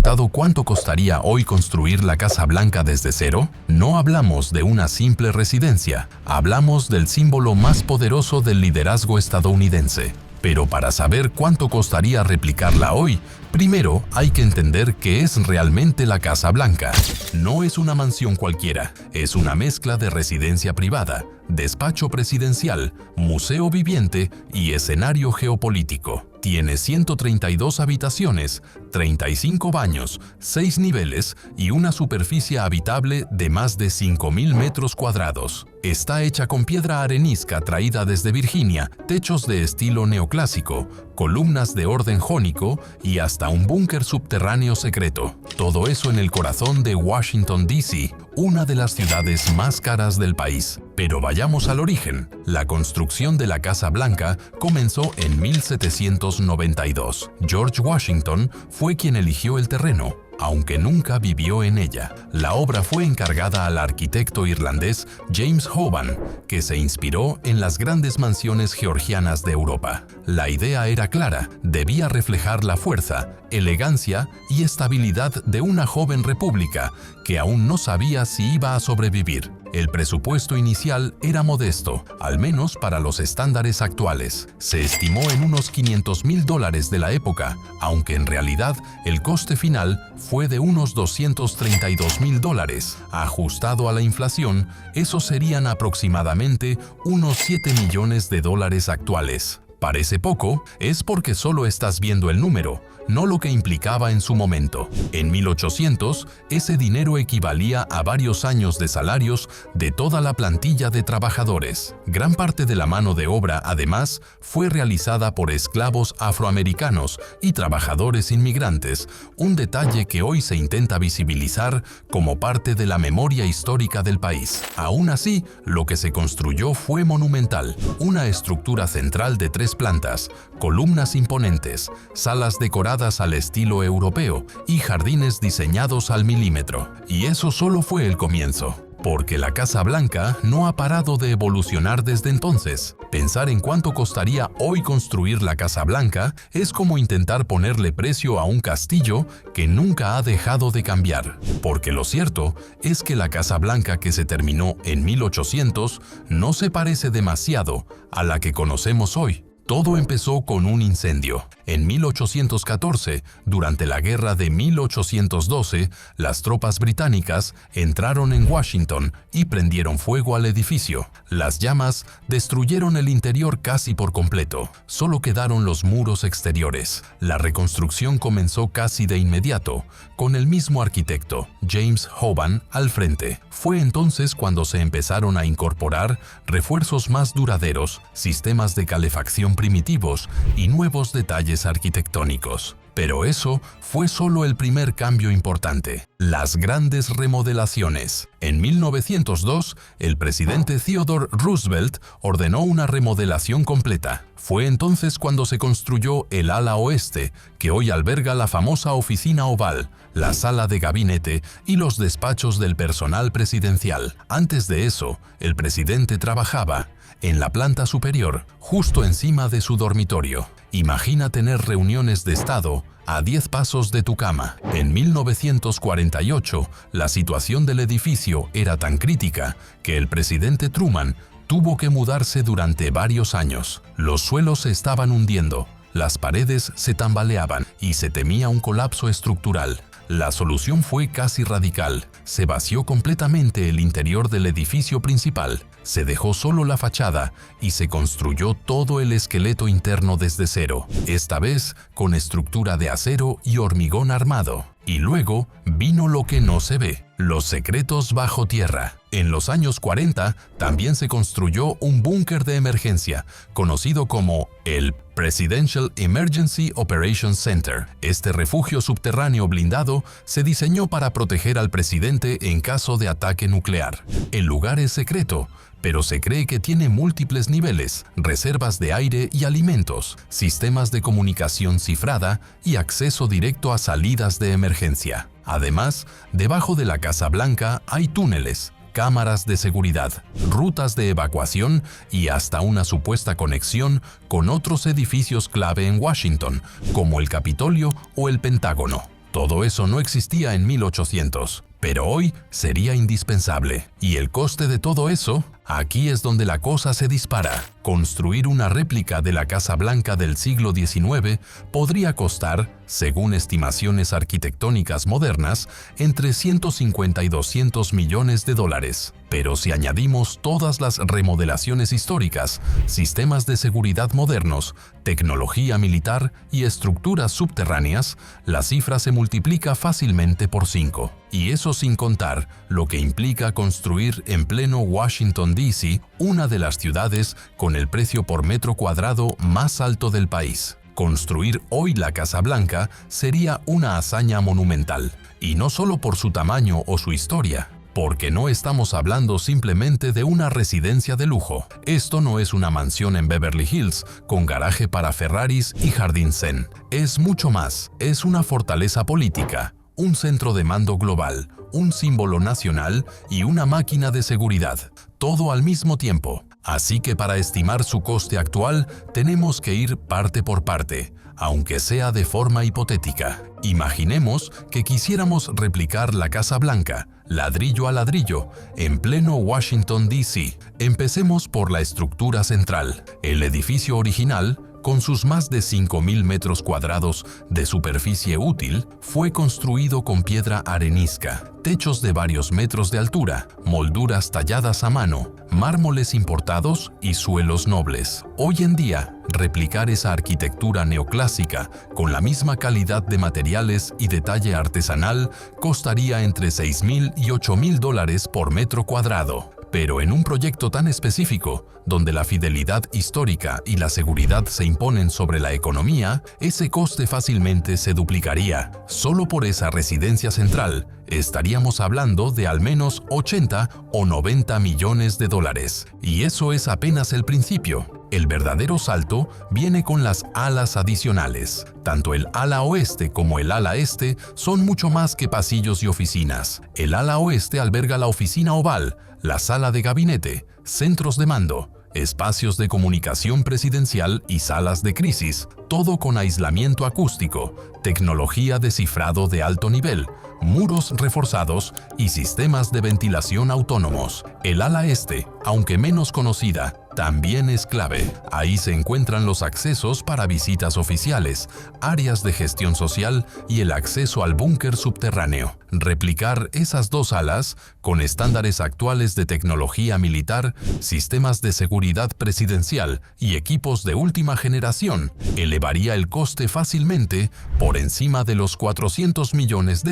preguntado cuánto costaría hoy construir la Casa Blanca desde cero? No hablamos de una simple residencia, hablamos del símbolo más poderoso del liderazgo estadounidense. Pero para saber cuánto costaría replicarla hoy, primero hay que entender qué es realmente la Casa Blanca. No es una mansión cualquiera, es una mezcla de residencia privada, despacho presidencial, museo viviente y escenario geopolítico. Tiene 132 habitaciones, 35 baños, 6 niveles y una superficie habitable de más de 5.000 metros cuadrados. Está hecha con piedra arenisca traída desde Virginia, techos de estilo neoclásico, columnas de orden jónico y hasta un búnker subterráneo secreto. Todo eso en el corazón de Washington, D.C., una de las ciudades más caras del país. Pero vayamos al origen. La construcción de la Casa Blanca comenzó en 1792. George Washington fue quien eligió el terreno, aunque nunca vivió en ella. La obra fue encargada al arquitecto irlandés James Hoban, que se inspiró en las grandes mansiones georgianas de Europa. La idea era clara, debía reflejar la fuerza, elegancia y estabilidad de una joven república que aún no sabía si iba a sobrevivir. El presupuesto inicial era modesto, al menos para los estándares actuales. Se estimó en unos $500,000 de la época, aunque en realidad el coste final fue de unos $232,000. Ajustado a la inflación, eso serían aproximadamente unos $7 millones actuales. Parece poco, es porque solo estás viendo el número, no lo que implicaba en su momento. En 1800, ese dinero equivalía a varios años de salarios de toda la plantilla de trabajadores. Gran parte de la mano de obra, además, fue realizada por esclavos afroamericanos y trabajadores inmigrantes, un detalle que hoy se intenta visibilizar como parte de la memoria histórica del país. Aún así, lo que se construyó fue monumental, una estructura central de 3 plantas, columnas imponentes, salas decoradas al estilo europeo y jardines diseñados al milímetro. Y eso solo fue el comienzo, porque la Casa Blanca no ha parado de evolucionar desde entonces. Pensar en cuánto costaría hoy construir la Casa Blanca es como intentar ponerle precio a un castillo que nunca ha dejado de cambiar. Porque lo cierto es que la Casa Blanca que se terminó en 1800 no se parece demasiado a la que conocemos hoy. Todo empezó con un incendio. En 1814, durante la guerra de 1812, las tropas británicas entraron en Washington y prendieron fuego al edificio. Las llamas destruyeron el interior casi por completo. Solo quedaron los muros exteriores. La reconstrucción comenzó casi de inmediato, con el mismo arquitecto, James Hoban, al frente. Fue entonces cuando se empezaron a incorporar refuerzos más duraderos, sistemas de calefacción primitivos y nuevos detalles arquitectónicos. Pero eso fue solo el primer cambio importante, las grandes remodelaciones. En 1902, el presidente Theodore Roosevelt ordenó una remodelación completa. Fue entonces cuando se construyó el ala oeste, que hoy alberga la famosa oficina oval, la sala de gabinete y los despachos del personal presidencial. Antes de eso, el presidente trabajaba en la planta superior, justo encima de su dormitorio. Imagina tener reuniones de Estado a 10 pasos de tu cama. En 1948, la situación del edificio era tan crítica que el presidente Truman tuvo que mudarse durante varios años. Los suelos se estaban hundiendo, las paredes se tambaleaban y se temía un colapso estructural. La solución fue casi radical. Se vació completamente el interior del edificio principal, se dejó solo la fachada y se construyó todo el esqueleto interno desde cero, esta vez con estructura de acero y hormigón armado. Y luego vino lo que no se ve, los secretos bajo tierra. En los años 40 también se construyó un búnker de emergencia, conocido como el Presidential Emergency Operations Center. Este refugio subterráneo blindado se diseñó para proteger al presidente en caso de ataque nuclear. El lugar es secreto, pero se cree que tiene múltiples niveles, reservas de aire y alimentos, sistemas de comunicación cifrada y acceso directo a salidas de emergencia. Además, debajo de la Casa Blanca hay túneles, cámaras de seguridad, rutas de evacuación y hasta una supuesta conexión con otros edificios clave en Washington, como el Capitolio o el Pentágono. Todo eso no existía en 1800, pero hoy sería indispensable. ¿Y el coste de todo eso? Aquí es donde la cosa se dispara. Construir una réplica de la Casa Blanca del siglo XIX podría costar, según estimaciones arquitectónicas modernas, entre 150 y 200 millones de dólares. Pero si añadimos todas las remodelaciones históricas, sistemas de seguridad modernos, tecnología militar y estructuras subterráneas, la cifra se multiplica fácilmente por 5. Y eso sin contar lo que implica construir en pleno Washington, D.C., una de las ciudades con el precio por metro cuadrado más alto del país. Construir hoy la Casa Blanca sería una hazaña monumental, y no solo por su tamaño o su historia, porque no estamos hablando simplemente de una residencia de lujo. Esto no es una mansión en Beverly Hills con garaje para Ferraris y jardín zen. Es mucho más, es una fortaleza política, un centro de mando global, un símbolo nacional y una máquina de seguridad, todo al mismo tiempo. Así que para estimar su coste actual, tenemos que ir parte por parte, aunque sea de forma hipotética. Imaginemos que quisiéramos replicar la Casa Blanca, ladrillo a ladrillo, en pleno Washington, D.C. Empecemos por la estructura central. El edificio original, con sus más de 5.000 metros cuadrados de superficie útil, fue construido con piedra arenisca, techos de varios metros de altura, molduras talladas a mano, mármoles importados y suelos nobles. Hoy en día, replicar esa arquitectura neoclásica con la misma calidad de materiales y detalle artesanal costaría entre $6,000 y $8,000 por metro cuadrado. Pero en un proyecto tan específico, donde la fidelidad histórica y la seguridad se imponen sobre la economía, ese coste fácilmente se duplicaría. Solo por esa residencia central, estaríamos hablando de al menos 80 o 90 millones de dólares. Y eso es apenas el principio. El verdadero salto viene con las alas adicionales. Tanto el ala oeste como el ala este son mucho más que pasillos y oficinas. El ala oeste alberga la oficina oval, la sala de gabinete, centros de mando, espacios de comunicación presidencial y salas de crisis, todo con aislamiento acústico, tecnología de cifrado de alto nivel, muros reforzados y sistemas de ventilación autónomos. El ala este, aunque menos conocida, también es clave. Ahí se encuentran los accesos para visitas oficiales, áreas de gestión social y el acceso al búnker subterráneo. Replicar esas dos alas, con estándares actuales de tecnología militar, sistemas de seguridad presidencial y equipos de última generación, elevaría el coste fácilmente por encima de los $400 millones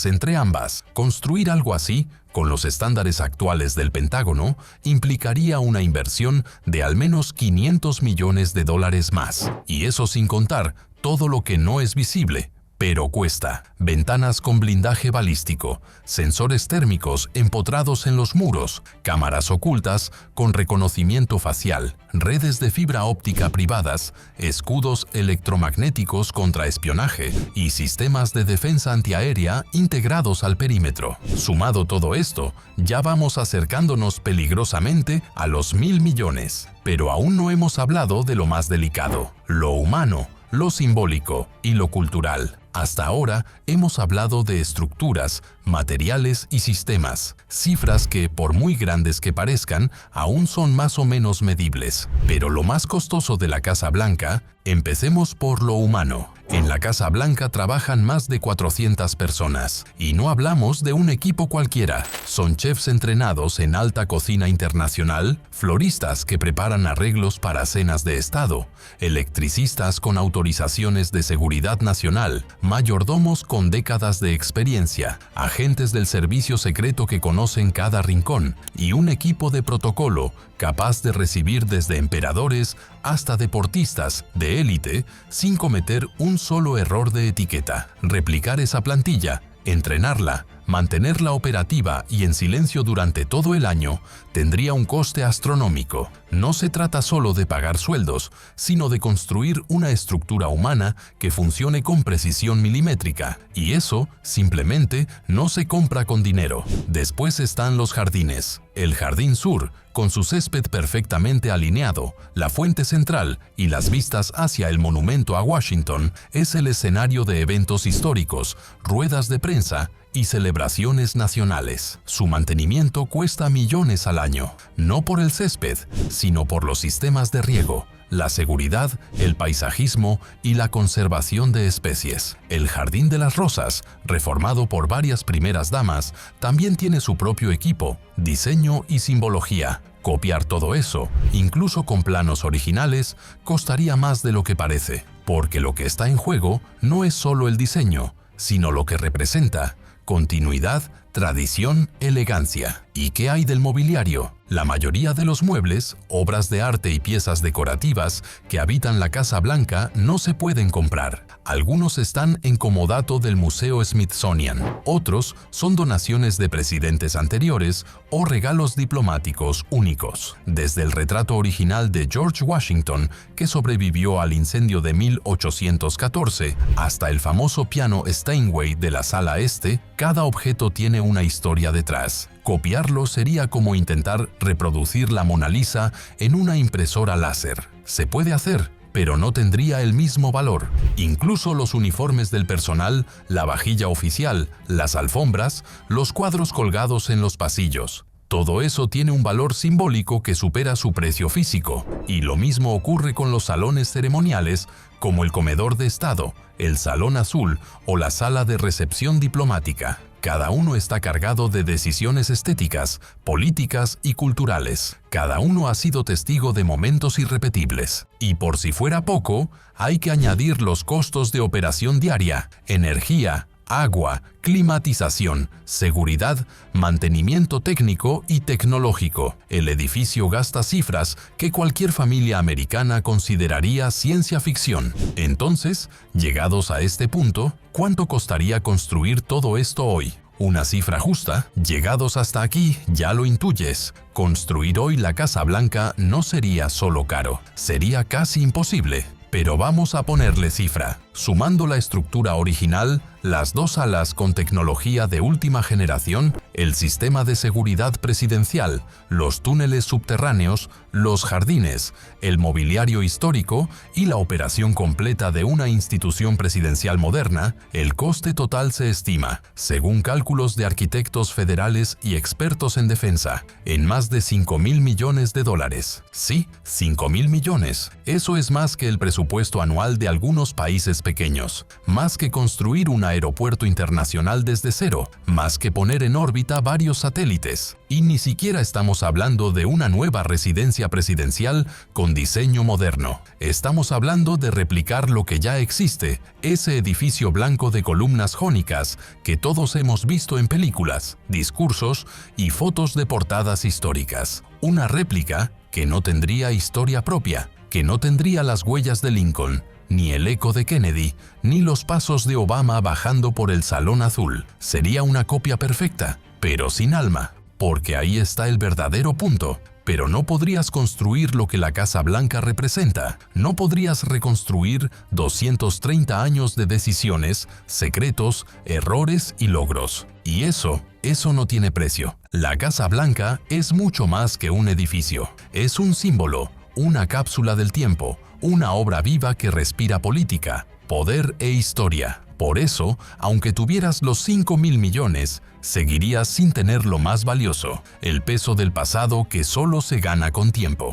entre ambas. Construir algo así, con los estándares actuales del Pentágono, implicaría una inversión de al menos $500 millones más. Y eso sin contar todo lo que no es visible, pero cuesta. Ventanas con blindaje balístico, sensores térmicos empotrados en los muros, cámaras ocultas con reconocimiento facial, redes de fibra óptica privadas, escudos electromagnéticos contra espionaje y sistemas de defensa antiaérea integrados al perímetro. Sumado todo esto, ya vamos acercándonos peligrosamente a los 1,000 millones. Pero aún no hemos hablado de lo más delicado, lo humano, lo simbólico y lo cultural. Hasta ahora hemos hablado de estructuras, materiales y sistemas, cifras que, por muy grandes que parezcan, aún son más o menos medibles. Pero lo más costoso de la Casa Blanca, empecemos por lo humano. En la Casa Blanca trabajan más de 400 personas, y no hablamos de un equipo cualquiera. Son chefs entrenados en alta cocina internacional, floristas que preparan arreglos para cenas de estado, electricistas con autorizaciones de seguridad nacional, mayordomos con décadas de experiencia, agentes del servicio secreto que conocen cada rincón, y un equipo de protocolo capaz de recibir desde emperadores hasta deportistas de élite sin cometer un solo error de etiqueta. Replicar esa plantilla, entrenarla, mantenerla operativa y en silencio durante todo el año tendría un coste astronómico. No se trata solo de pagar sueldos, sino de construir una estructura humana que funcione con precisión milimétrica, y eso simplemente no se compra con dinero. Después están los jardines. El Jardín Sur, con su césped perfectamente alineado, la fuente central y las vistas hacia el monumento a Washington, es el escenario de eventos históricos, ruedas de prensa y celebraciones nacionales. Su mantenimiento cuesta millones al año, no por el césped, sino por los sistemas de riego, la seguridad, el paisajismo y la conservación de especies. El Jardín de las Rosas, reformado por varias primeras damas, también tiene su propio equipo, diseño y simbología. Copiar todo eso, incluso con planos originales, costaría más de lo que parece, porque lo que está en juego no es solo el diseño, sino lo que representa: continuidad, tradición, elegancia. ¿Y qué hay del mobiliario? La mayoría de los muebles, obras de arte y piezas decorativas que habitan la Casa Blanca no se pueden comprar. Algunos están en comodato del Museo Smithsonian, otros son donaciones de presidentes anteriores o regalos diplomáticos únicos. Desde el retrato original de George Washington, que sobrevivió al incendio de 1814, hasta el famoso piano Steinway de la Sala Este, cada objeto tiene una historia detrás. Copiarlo sería como intentar reproducir la Mona Lisa en una impresora láser. Se puede hacer, pero no tendría el mismo valor. Incluso los uniformes del personal, la vajilla oficial, las alfombras, los cuadros colgados en los pasillos. Todo eso tiene un valor simbólico que supera su precio físico. Y lo mismo ocurre con los salones ceremoniales, como el comedor de Estado, el Salón Azul o la sala de recepción diplomática. Cada uno está cargado de decisiones estéticas, políticas y culturales. Cada uno ha sido testigo de momentos irrepetibles. Y por si fuera poco, hay que añadir los costos de operación diaria, energía, agua, climatización, seguridad, mantenimiento técnico y tecnológico. El edificio gasta cifras que cualquier familia americana consideraría ciencia ficción. Entonces, llegados a este punto, ¿cuánto costaría construir todo esto hoy? Una cifra justa. Llegados hasta aquí, ya lo intuyes. Construir hoy la Casa Blanca no sería solo caro, sería casi imposible. Pero vamos a ponerle cifra. Sumando la estructura original, las dos alas con tecnología de última generación, el sistema de seguridad presidencial, los túneles subterráneos, los jardines, el mobiliario histórico y la operación completa de una institución presidencial moderna, el coste total se estima, según cálculos de arquitectos federales y expertos en defensa, en más de $5,000 millones. Sí, 5,000 millones. Eso es más que el presupuesto anual de algunos países pequeños, más que construir un aeropuerto internacional desde cero, más que poner en órbita varios satélites. Y ni siquiera estamos hablando de una nueva residencia presidencial con diseño moderno. Estamos hablando de replicar lo que ya existe, ese edificio blanco de columnas jónicas que todos hemos visto en películas, discursos y fotos de portadas históricas. Una réplica que no tendría historia propia, que no tendría las huellas de Lincoln, ni el eco de Kennedy, ni los pasos de Obama bajando por el Salón Azul. Sería una copia perfecta, pero sin alma, porque ahí está el verdadero punto. Pero no podrías construir lo que la Casa Blanca representa. No podrías reconstruir 230 años de decisiones, secretos, errores y logros. Y eso no tiene precio. La Casa Blanca es mucho más que un edificio. Es un símbolo, una cápsula del tiempo, una obra viva que respira política, poder e historia. Por eso, aunque tuvieras los 5,000 millones, seguirías sin tener lo más valioso, el peso del pasado que solo se gana con tiempo.